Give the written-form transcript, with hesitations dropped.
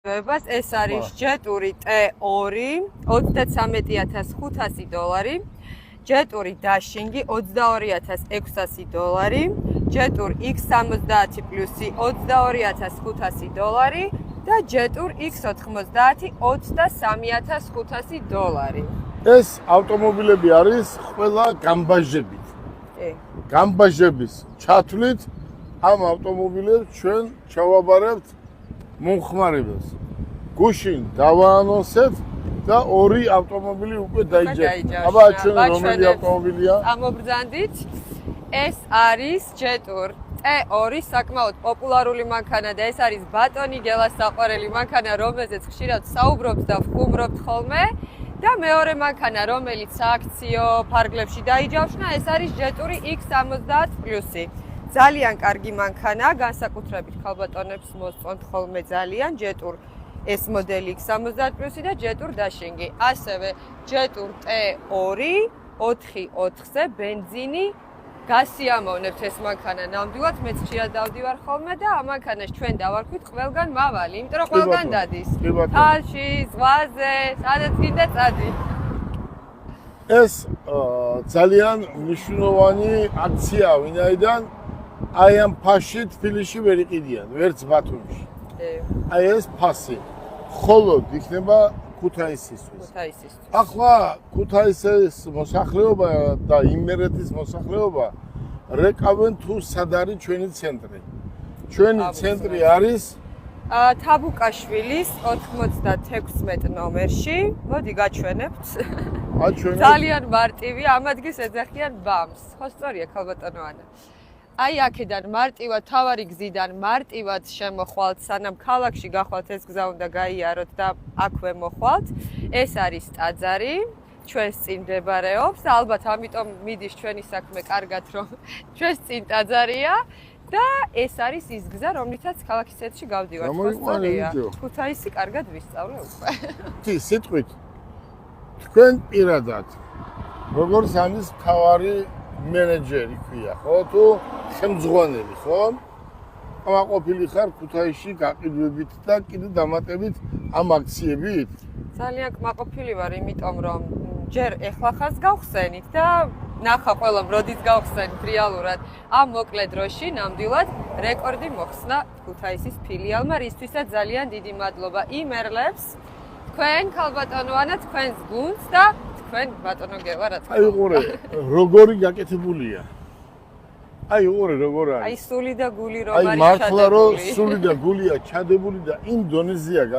მოსახლეობას. ეს არის ჯეტური T2 $33500, ჯეტური დაშინგი $22600, ჯეტურ X70 პლუსი $22500 და ჯეტურ X90 $23500. ეს ავტომობილები არის ყველა გამბაჟებით. გამბაჟების ჩათვლით ამ ავტომობილებს ჩვენ ჩავაბარებთ მომხმარებელს. გუშინ დავაანონსეთ და 2 ავტომობილი უკვე დაიჯერა. აბა ჩვენ რომელი ავტომობილია? ამობრძანდით. ეს არის ჯეტურ T2 საკმაოდ პოპულარული მანქანა და ეს არის ბატონი გელას საყვარელი მანქანა, რომელზეც ხშირად საუბრობთ და ვხუმრობთ ხოლმე. და მეორე მანქანა, რომელიც სააქციო ფარგლებში დაიჯავშნა, ეს არის ჯეტური X70 პლუსი. ძალიან კარგი მანქანა, განსაკუთრებით ქალბატონებს მოსწონთ ხოლმე ძალიან ჯეტურ ეს მოდელი X70 პლუსი და ჯეტურ დაშინგი. ასევე ჯეტურ T2 4-4-ზე ბენზინი გასიამოვნებთ ეს მანქანა. ნამდვილად მეც ხშირად დავდივარ ხოლმე და ამ მანქანას ჩვენ დავარქვით ყველგან მავალი, იმიტომ რომ ყველგან დადის. თალში, ზღვაზე, სადაც გინდა წადი. ეს ძალიან მნიშვნელოვანი აქციაა, ვინაიდან აი ამ ფასში თბილისში ვერ იყიდიან, ვერც ბათუმში. აი ეს ფასი მხოლოდ იქნება ქუთაისისთვის. ახლა ქუთაისის მოსახლეობა და იმერეთის მოსახლეობა რეკავენ თუ სად არის ჩვენი ცენტრი. ჩვენი ცენტრი არის თაბუკაშვილის 96 ნომერში. მოდი გაჩვენებთ. ძალიან მარტივი, ამ ადგილს ეძახიან ბამს. ხო სწორია ქალბატონო ანა. აი აქედან მარტივად, თავარი გზიდან მარტივად შემოხვალთ, სანამ ქალაქში გახვალთ, ეს გზა უნდა გაიაროთ და აქვე მოხვალთ. ეს არის ტაძარი, ჩვენს წინ მდებარეობს და ალბათ ამიტომ მიდის ჩვენი საქმე კარგად, რომ ჩვენს წინ ტაძარია და ეს არის ის გზა, რომლითაც ქალაქის ცენტრში გავდივართ. ხო სწორია. ქუთაისი კარგად ვისწავლე უკვე. კი, სიტყვით. თქვენ პირადად როგორც ამის თავარი მენეჯერი ქვია, ხო თუ ხელმძღვანელი, ხო? ამაყოფილი ხარ ქუთაისში გაყიდვებით და კიდე დამატებით ამ აქციებით? ძალიან კმაყოფილი ვარ, იმიტომ რომ ჯერ ეხლახანს გავხსენით და ნახა ყველამ როდის გავხსენით რეალურად. ამ მოკლე დროში ნამდვილად რეკორდი მოხსნა ქუთაისის ფილიალმა, რისთვისაც ძალიან დიდი მადლობა იმერლებს. თქვენ ქალბატონო ანა, თქვენს გუნდს და თქვენ ბატონო გელა რა თქმა უნდა. აი უყურე, როგორი გაკეთებულია. აი უყურე როგორ არის. აი სული და გული რომ არის ჩადებული. აი მართლა რომ სული და გულია ჩადებული და იმ დონეზეა